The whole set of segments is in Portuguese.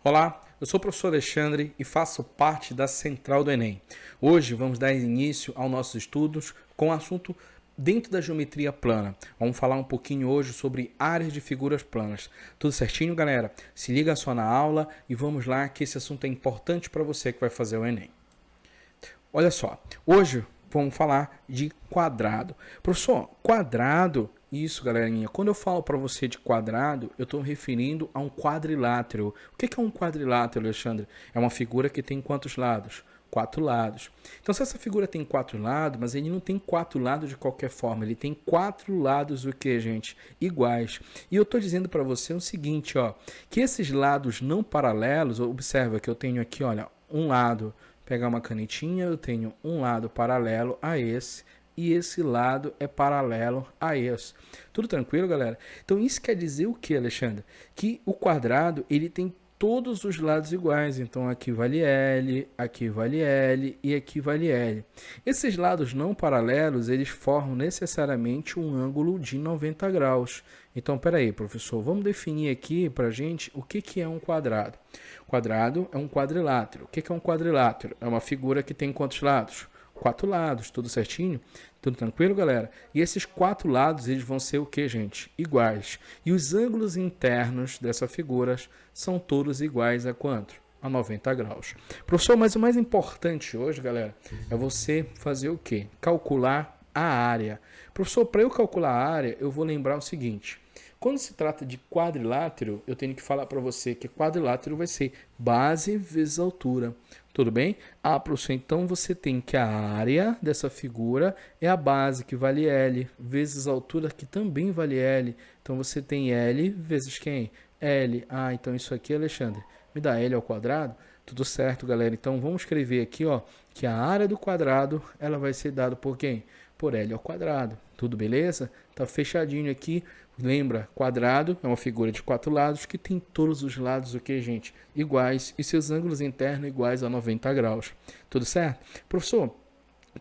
Olá, eu sou o professor Alexandre e faço parte da Central do Enem. Hoje vamos dar início aos nossos estudos com o assunto dentro da geometria plana. Vamos falar um pouquinho hoje sobre áreas de figuras planas. Tudo certinho, galera? Se liga só na aula e vamos lá que esse assunto é importante para você que vai fazer o Enem. Olha só, hoje vamos falar de quadrado. Professor, quadrado... Isso, galerinha. Quando eu falo para você de quadrado, eu estou me referindo a um quadrilátero. O que é um quadrilátero, Alexandre? É uma figura que tem quantos lados? 4 lados. Então, se essa figura tem 4 lados, mas ele não tem 4 lados de qualquer forma, ele tem 4 lados o que, gente? Iguais. E eu estou dizendo para você o seguinte, ó, que esses lados não paralelos, observa que eu tenho aqui, olha, um lado, pegar uma canetinha, eu tenho um lado paralelo a esse, e esse lado é paralelo a esse. Tudo tranquilo, galera? Então isso quer dizer o que, Alexandre? Que o quadrado ele tem todos os lados iguais. Então aqui vale L, aqui vale L e aqui vale L. Esses lados não paralelos, eles formam necessariamente um ângulo de 90 graus. Então, peraí, professor, vamos definir aqui para a gente o que é um quadrado. Quadrado é um quadrilátero. O que é um quadrilátero? É uma figura que tem quantos lados? 4 lados, tudo certinho? Tudo tranquilo, galera? E esses 4 lados, eles vão ser o que, gente? Iguais. E os ângulos internos dessas figuras são todos iguais a quanto? A 90 graus. Professor, mas o mais importante hoje, galera, é você fazer o quê? Calcular a área. Professor, para eu calcular a área, eu vou lembrar o seguinte. Quando se trata de quadrilátero, eu tenho que falar para você que quadrilátero vai ser base vezes altura. Tudo bem? Professor, então você tem que a área dessa figura é a base, que vale L, vezes a altura, que também vale L. Então você tem L vezes quem? L. Então isso aqui, Alexandre, me dá L ao quadrado? Tudo certo, galera. Então vamos escrever aqui, ó, que a área do quadrado ela vai ser dada por quem? Por L ao quadrado. Tudo beleza? Tá fechadinho aqui. Lembra, quadrado é uma figura de 4 lados que tem todos os lados, o que, gente? Iguais e seus ângulos internos iguais a 90 graus. Tudo certo? Professor,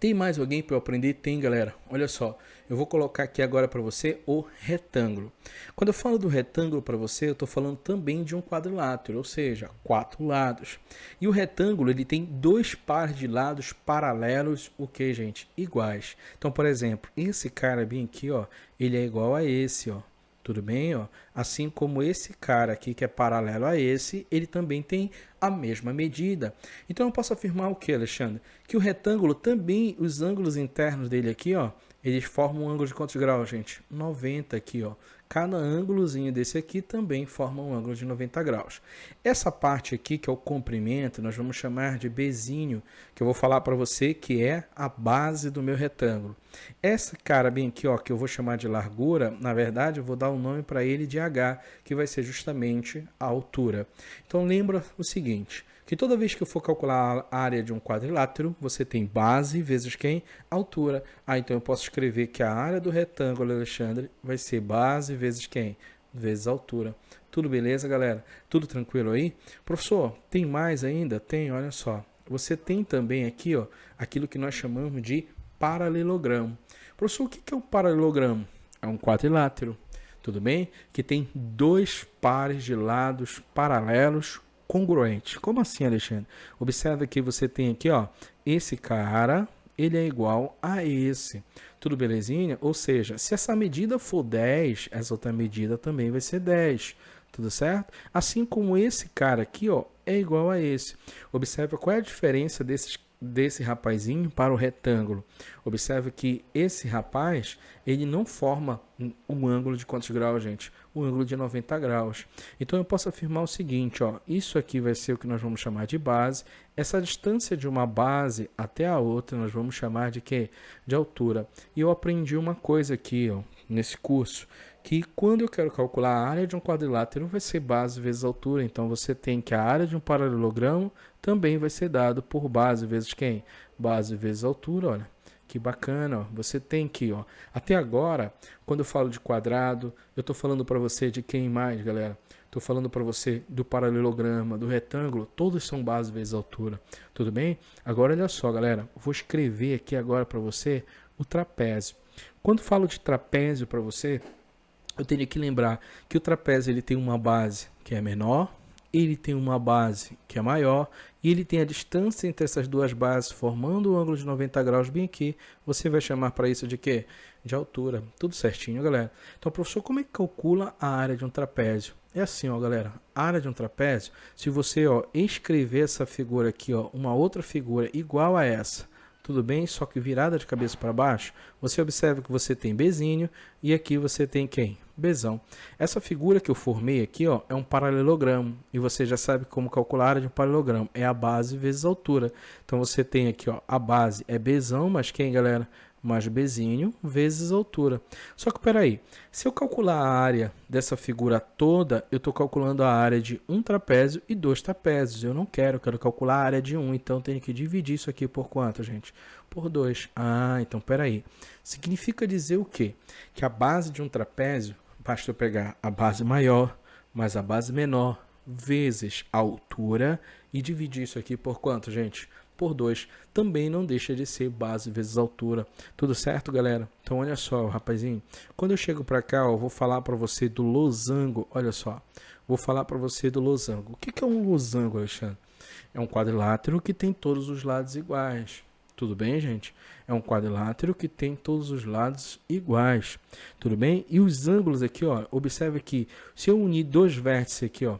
tem mais alguém para eu aprender? Tem, galera. Olha só, eu vou colocar aqui agora para você o retângulo. Quando eu falo do retângulo para você, eu estou falando também de um quadrilátero, ou seja, 4 lados. E o retângulo ele tem 2 pares de lados paralelos, o que, gente? Iguais. Então, por exemplo, esse cara bem aqui, ó, ele é igual a esse, ó. Tudo bem, ó? Assim como esse cara aqui que é paralelo a esse, ele também tem a mesma medida. Então eu posso afirmar o que, Alexandre? Que o retângulo também, os ângulos internos dele aqui, ó, eles formam um ângulo de quantos graus, gente? 90 aqui, ó. Cada ângulozinho desse aqui também forma um ângulo de 90 graus. Essa parte aqui, que é o comprimento, nós vamos chamar de Bzinho, que eu vou falar para você que é a base do meu retângulo. Essa cara bem aqui, ó, que eu vou chamar de largura, na verdade eu vou dar um nome para ele de H, que vai ser justamente a altura. Então lembra o seguinte, que toda vez que eu for calcular a área de um quadrilátero, você tem base vezes quem? Altura. Então eu posso escrever que a área do retângulo, Alexandre, vai ser base vezes quem? Vezes altura. Tudo beleza, galera? Tudo tranquilo aí? Professor, tem mais ainda? Tem, olha só. Você tem também aqui, ó, aquilo que nós chamamos de paralelogramo. Professor, o que é um paralelogramo? É um quadrilátero, tudo bem? Que tem 2 pares de lados paralelos congruentes. Como assim, Alexandre? Observa que você tem aqui, ó, esse cara, ele é igual a esse. Tudo belezinha? Ou seja, se essa medida for 10, essa outra medida também vai ser 10. Tudo certo? Assim como esse cara aqui, ó, é igual a esse. Observa qual é a diferença desse rapazinho para o retângulo. Observe que esse rapaz, ele não forma um ângulo de quantos graus, gente? Um ângulo de 90 graus. Então eu posso afirmar o seguinte, ó, isso aqui vai ser o que nós vamos chamar de base. Essa distância de uma base até a outra nós vamos chamar de quê? De altura. E eu aprendi uma coisa aqui, ó, nesse curso, que quando eu quero calcular a área de um quadrilátero vai ser base vezes altura. Então você tem que a área de um paralelogramo também vai ser dado por base vezes quem? Base vezes altura, olha. Que bacana, ó. Você tem que, ó, até agora, quando eu falo de quadrado, eu estou falando para você de quem mais, galera? Estou falando para você do paralelograma, do retângulo, todos são base vezes altura, tudo bem? Agora olha só, galera, vou escrever aqui agora para você o trapézio. Quando falo de trapézio para você, eu tenho que lembrar que o trapézio ele tem uma base que é menor ele tem uma base que é maior e ele tem a distância entre essas duas bases formando um ângulo de 90 graus bem aqui, você vai chamar para isso de quê? De altura. Tudo certinho, galera. Então, professor, como é que calcula a área de um trapézio? É assim, ó, galera. A área de um trapézio, se você, ó, escrever essa figura aqui, ó, uma outra figura igual a essa, tudo bem? Só que virada de cabeça para baixo, você observa que você tem Bzinho e aqui você tem quem? Bzão. Essa figura que eu formei aqui, ó, é um paralelogramo. E você já sabe como calcular a área de um paralelogramo. É a base vezes a altura. Então você tem aqui, ó, a base é Bzão, mas quem, galera? Mais Bzinho vezes a altura. Só que peraí, se eu calcular a área dessa figura toda, eu estou calculando a área de um trapézio e dois trapézios. Eu não quero, eu quero calcular a área de um, então eu tenho que dividir isso aqui por quanto, gente? Por 2. Ah, então peraí. Significa dizer o quê? Que a base de um trapézio, basta eu pegar a base maior mais a base menor vezes a altura e dividir isso aqui por quanto, gente? Por 2. Também não deixa de ser base vezes altura. Tudo certo, galera? Então, olha só, rapazinho. Quando eu chego para cá, eu vou falar para você do losango. Olha só. Vou falar para você do losango. O que é um losango, Alexandre? É um quadrilátero que tem todos os lados iguais. Tudo bem, gente? É um quadrilátero que tem todos os lados iguais. Tudo bem? E os ângulos aqui, ó. Observe que se eu unir dois vértices aqui, ó,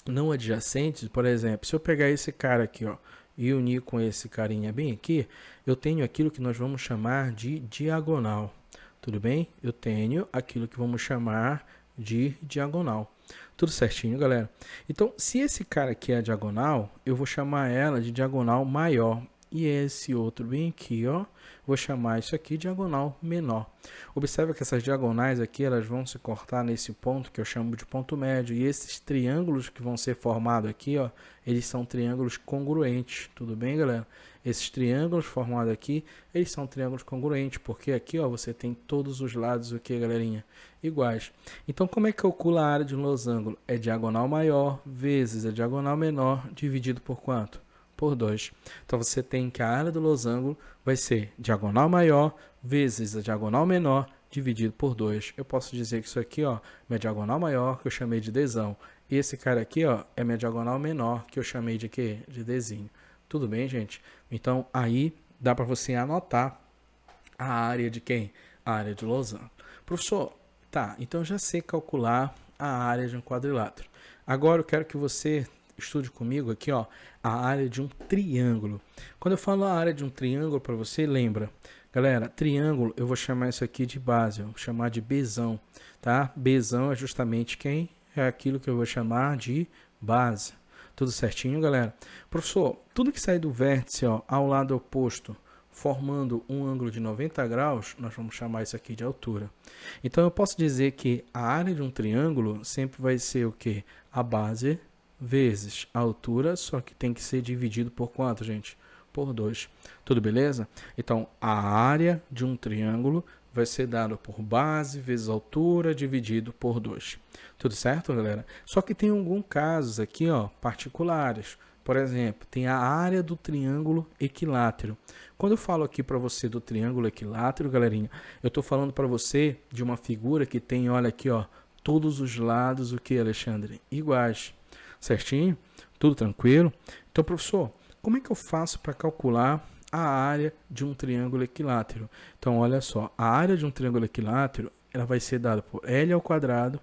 não adjacentes, por exemplo, se eu pegar esse cara aqui, ó, e unir com esse carinha bem aqui, eu tenho aquilo que nós vamos chamar de diagonal. Tudo bem? Eu tenho aquilo que vamos chamar de diagonal. Tudo certinho, galera? Então, se esse cara aqui é a diagonal, eu vou chamar ela de diagonal maior. E esse outro bem aqui, ó, vou chamar isso aqui de diagonal menor. Observe que essas diagonais aqui, elas vão se cortar nesse ponto que eu chamo de ponto médio. E esses triângulos que vão ser formados aqui, ó, eles são triângulos congruentes. Tudo bem, galera? Esses triângulos formados aqui, eles são triângulos congruentes, porque aqui, ó, você tem todos os lados, o que, galerinha? Iguais. Então, como é que calcula a área de um losango? É diagonal maior vezes a diagonal menor dividido por quanto? Por 2. Então, você tem que a área do losango vai ser diagonal maior vezes a diagonal menor dividido por 2. Eu posso dizer que isso aqui, ó, minha diagonal maior, que eu chamei de Dzão. E esse cara aqui, ó, é minha diagonal menor, que eu chamei de quê? De Dzinho. Tudo bem, gente? Então, aí dá para você anotar a área de quem? A área de losango. Professor, tá, então eu já sei calcular a área de um quadrilátero. Agora eu quero que você estude comigo aqui, ó, a área de um triângulo. Quando eu falo a área de um triângulo para você, lembra, galera, triângulo, eu vou chamar isso aqui de base, eu vou chamar de Bzão, tá? Bzão é justamente quem? É aquilo que eu vou chamar de base. Tudo certinho, galera? Professor, tudo que sai do vértice, ó, ao lado oposto, formando um ângulo de 90 graus, nós vamos chamar isso aqui de altura. Então, eu posso dizer que a área de um triângulo sempre vai ser o quê? A base vezes a altura, só que tem que ser dividido por quanto, gente? Por 2. Tudo beleza? Então, a área de um triângulo vai ser dada por base vezes altura dividido por 2. Tudo certo, galera? Só que tem alguns casos aqui, ó, particulares. Por exemplo, tem a área do triângulo equilátero. Quando eu falo aqui para você do triângulo equilátero, galerinha, eu estou falando para você de uma figura que tem, olha aqui, ó, todos os lados, o que, Alexandre? Iguais. Certinho? Tudo tranquilo? Então, professor, como é que eu faço para calcular a área de um triângulo equilátero? Então, olha só, a área de um triângulo equilátero, ela vai ser dada por L ao quadrado,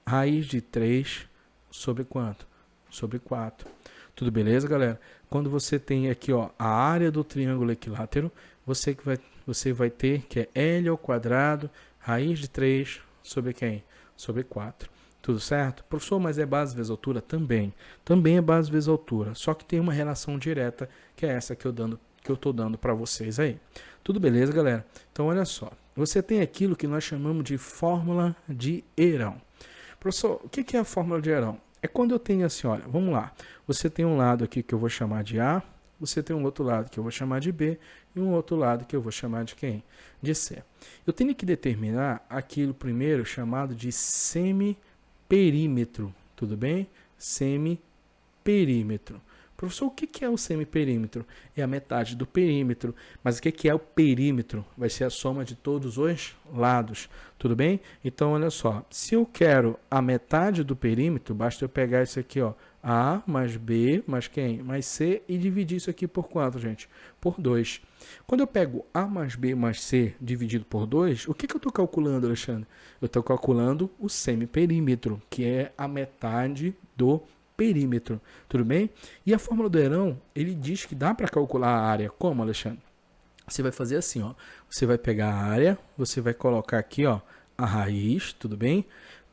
raiz de 3 sobre quanto? Sobre 4. Tudo beleza, galera? Quando você tem aqui, ó, a área do triângulo equilátero, você vai ter que é L ao quadrado, raiz de 3 sobre quem? Sobre 4. Tudo certo? Professor, mas é base vezes altura? Também. Também é base vezes altura. Só que tem uma relação direta, que é essa que eu estou dando para vocês aí. Tudo beleza, galera? Então, olha só. Você tem aquilo que nós chamamos de fórmula de Heron. Professor, o que é a fórmula de Heron? É quando eu tenho assim, olha, vamos lá. Você tem um lado aqui que eu vou chamar de A, você tem um outro lado que eu vou chamar de B e um outro lado que eu vou chamar de quem? De C. Eu tenho que determinar aquilo primeiro chamado de semiperímetro, tudo bem? Semiperímetro. Professor, o que é o semiperímetro? É a metade do perímetro. Mas o que é o perímetro? Vai ser a soma de todos os lados, tudo bem? Então, olha só, se eu quero a metade do perímetro, basta eu pegar isso aqui, ó, A mais B mais quem? Mais C e dividir isso aqui por quanto, gente? Por 2. Quando eu pego A mais B mais C dividido por 2, o que eu estou calculando, Alexandre? Eu estou calculando o semiperímetro, que é a metade do perímetro. Tudo bem? E a fórmula do Heron, ele diz que dá para calcular a área. Como, Alexandre? Você vai fazer assim, ó. Você vai pegar a área, você vai colocar aqui, ó, a raiz, tudo bem?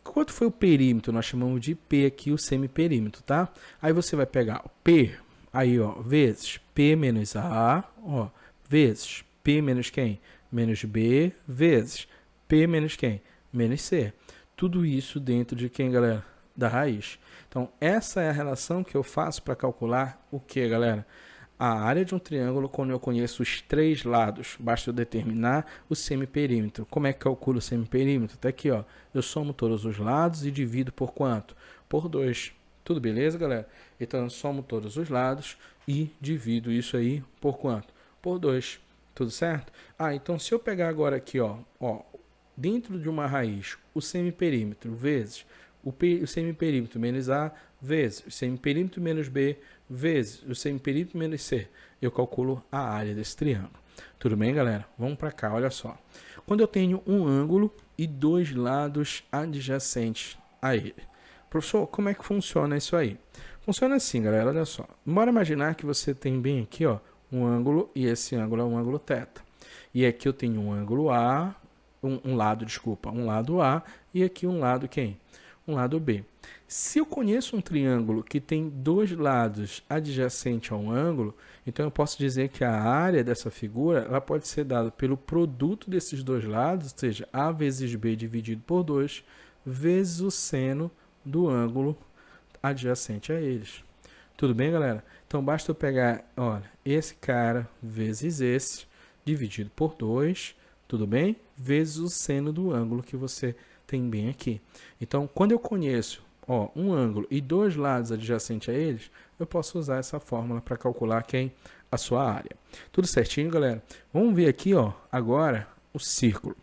Quanto foi o perímetro? Nós chamamos de P aqui, o semiperímetro, tá? Aí você vai pegar o P, aí, ó, vezes P menos A, ó, vezes P menos quem? Menos B, vezes P menos quem? Menos C. Tudo isso dentro de quem, galera? Da raiz. Então, essa é a relação que eu faço para calcular o que, galera? A área de um triângulo quando eu conheço os 3 lados. Basta eu determinar o semiperímetro. Como é que calculo o semiperímetro? Tá aqui, ó. Eu somo todos os lados e divido por quanto? Por 2. Tudo beleza, galera? Então eu somo todos os lados e divido isso aí por quanto? Por 2. Tudo certo? Então se eu pegar agora aqui, ó, dentro de uma raiz, o semiperímetro vezes o semiperímetro menos A vezes o semiperímetro menos B vezes o semiperímetro menos C, eu calculo a área desse triângulo. Tudo bem, galera? Vamos para cá, olha só. Quando eu tenho um ângulo e 2 lados adjacentes a ele. Professor, como é que funciona isso aí? Funciona assim, galera, olha só. Bora imaginar que você tem bem aqui, ó, um ângulo e esse ângulo é um ângulo θ. E aqui eu tenho um ângulo A, um lado A e aqui um lado quem? Um lado B. Se eu conheço um triângulo que tem 2 lados adjacentes a um ângulo, então eu posso dizer que a área dessa figura ela pode ser dada pelo produto desses 2 lados, ou seja, A vezes B dividido por 2, vezes o seno do ângulo adjacente a eles. Tudo bem, galera? Então basta eu pegar, olha, esse cara vezes esse, dividido por 2, tudo bem? Vezes o seno do ângulo que você tem bem aqui. Então, quando eu conheço um ângulo e 2 lados adjacentes a eles, eu posso usar essa fórmula para calcular quem? A sua área. Tudo certinho, galera? Vamos ver aqui, agora o círculo.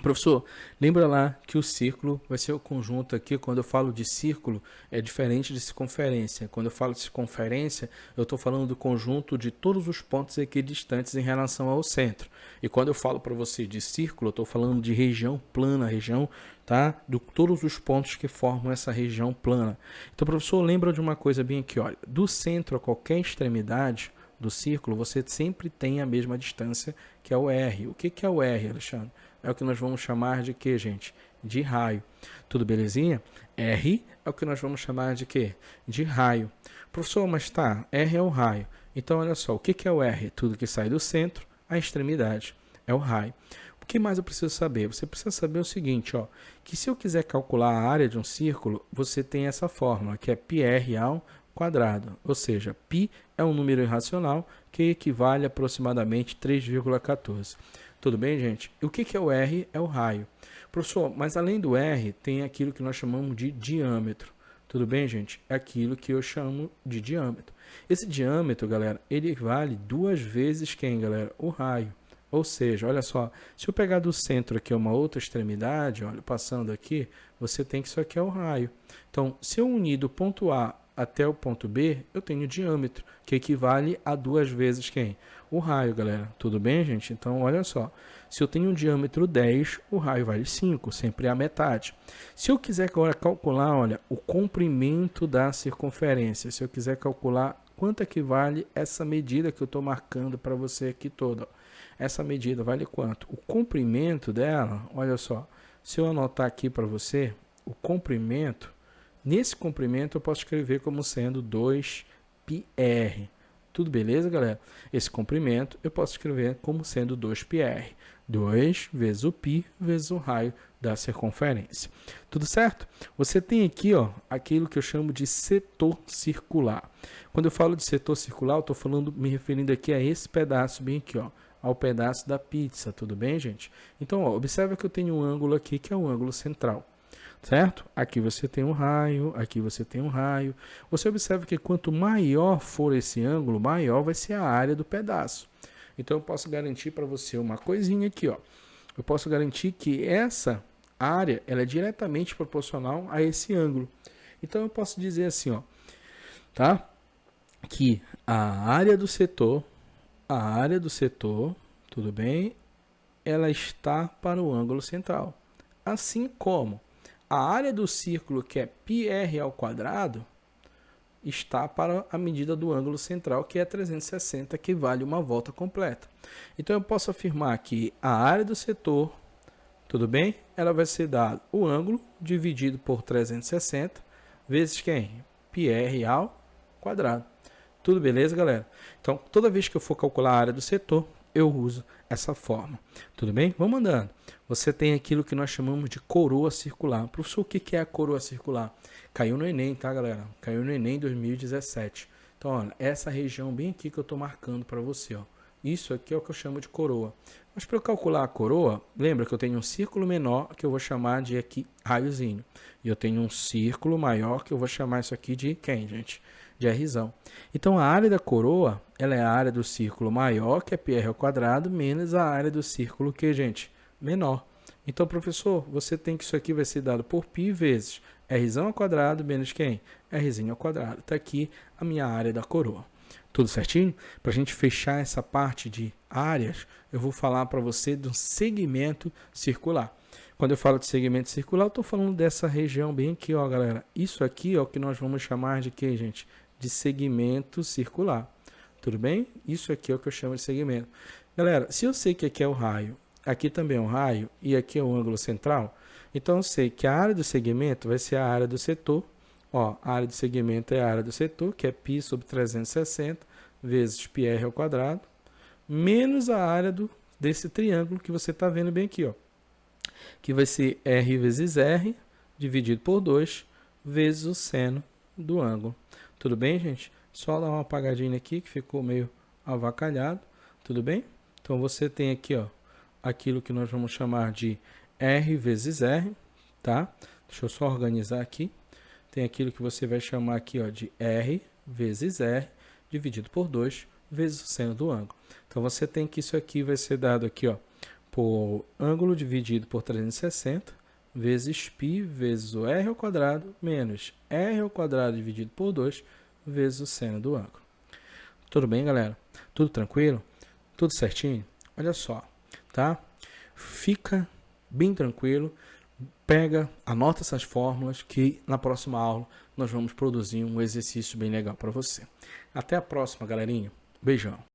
Professor, lembra lá que o círculo vai ser o conjunto aqui, quando eu falo de círculo, é diferente de circunferência. Quando eu falo de circunferência, eu estou falando do conjunto de todos os pontos equidistantes em relação ao centro. E quando eu falo para você de círculo, eu estou falando de região plana, região, tá? De todos os pontos que formam essa região plana. Então, professor, lembra de uma coisa bem aqui, olha, do centro a qualquer extremidade do círculo, você sempre tem a mesma distância, que é o R. O que é o R, Alexandre? É o que nós vamos chamar de quê, gente? De raio. Tudo belezinha? R é o que nós vamos chamar de quê? De raio. Professor, mas tá, R é o raio. Então, olha só, o que é o R? Tudo que sai do centro à extremidade. É o raio. O que mais eu preciso saber? Você precisa saber o seguinte, que se eu quiser calcular a área de um círculo, você tem essa fórmula, que é πr ao quadrado. Ou seja, π é um número irracional que equivale a aproximadamente 3,14. Tudo bem, gente? E o que é o R? É o raio. Professor, mas além do R, tem aquilo que nós chamamos de diâmetro. Tudo bem, gente? É aquilo que eu chamo de diâmetro. Esse diâmetro, galera, ele vale 2 vezes quem, galera? O raio. Ou seja, olha só, se eu pegar do centro aqui uma outra extremidade, olha, passando aqui, você tem que isso aqui é o raio. Então, se eu unir do ponto A até o ponto B, eu tenho diâmetro, que equivale a 2 vezes quem? O raio, galera. Tudo bem, gente? Então, olha só. Se eu tenho um diâmetro 10, o raio vale 5, sempre é a metade. Se eu quiser agora calcular, olha, o comprimento da circunferência, se eu quiser calcular quanto equivale essa medida que eu estou marcando para você aqui toda, essa medida vale quanto? O comprimento dela, olha só, se eu anotar aqui para você, o comprimento, nesse comprimento eu posso escrever como sendo 2πr. Tudo beleza, galera? Esse comprimento eu posso escrever como sendo 2πr. 2 vezes o π vezes o raio da circunferência. Tudo certo? Você tem aqui, aquilo que eu chamo de setor circular. Quando eu falo de setor circular, eu estou me referindo aqui a esse pedaço bem aqui, ao pedaço da pizza. Tudo bem, gente? Então, observa que eu tenho um ângulo aqui que é o ângulo central. Certo? Aqui você tem um raio, aqui você tem um raio. Você observa que quanto maior for esse ângulo, maior vai ser a área do pedaço. Então eu posso garantir para você uma coisinha aqui, Eu posso garantir que essa área ela é diretamente proporcional a esse ângulo. Então eu posso dizer assim, tá? Que a área do setor, tudo bem? Ela está para o ângulo central. Assim como a área do círculo, que é πr ao quadrado, está para a medida do ângulo central, que é 360, que vale uma volta completa. Então eu posso afirmar que a área do setor, tudo bem? Ela vai ser dado o ângulo dividido por 360 vezes quem? πr ao quadrado. Tudo beleza, galera? Então, toda vez que eu for calcular a área do setor, eu uso essa forma. Tudo bem? Vamos andando. Você tem aquilo que nós chamamos de coroa circular. Professor, o que é a coroa circular? Caiu no Enem, tá, galera? Caiu no Enem 2017. Então, olha, essa região bem aqui que eu estou marcando para você, ó. Isso aqui é o que eu chamo de coroa. Mas para eu calcular a coroa, lembra que eu tenho um círculo menor que eu vou chamar de aqui raiozinho. E eu tenho um círculo maior que eu vou chamar isso aqui de quem, gente? De Rzão. Então, a área da coroa, ela é a área do círculo maior, que é πr ao quadrado, menos a área do círculo que, gente, menor. Então, professor, você tem que isso aqui vai ser dado por π vezes Rzão ao quadrado menos quem? Rzinho ao quadrado. Está aqui a minha área da coroa. Tudo certinho? Para a gente fechar essa parte de áreas, eu vou falar para você do segmento circular. Quando eu falo de segmento circular, eu estou falando dessa região bem aqui, ó, galera. Isso aqui é o que nós vamos chamar de quê, gente? De segmento circular. Tudo bem? Isso aqui é o que eu chamo de segmento. Galera, se eu sei que aqui é o raio, aqui também é um raio e aqui é o ângulo central, então eu sei que a área do segmento vai ser a área do setor. Ó, a área do segmento é a área do setor, que é π sobre 360 vezes πr ao quadrado, menos a área desse triângulo que você está vendo bem aqui, ó, que vai ser r vezes r dividido por 2 vezes o seno do ângulo. Tudo bem, gente? Só dar uma apagadinha aqui que ficou meio avacalhado. Tudo bem? Então você tem aqui, ó, aquilo que nós vamos chamar de r vezes r, tá? Deixa eu só organizar aqui. Tem aquilo que você vai chamar aqui, ó, de r vezes r dividido por 2 vezes o seno do ângulo. Então você tem que isso aqui vai ser dado aqui, ó, por ângulo dividido por 360 vezes π vezes o r ao quadrado menos r ao quadrado dividido por 2 vezes o seno do ângulo. Tudo bem, galera? Tudo tranquilo? Tudo certinho? Olha só, tá? Fica bem tranquilo, pega, anota essas fórmulas que na próxima aula nós vamos produzir um exercício bem legal para você. Até a próxima, galerinha. Beijão.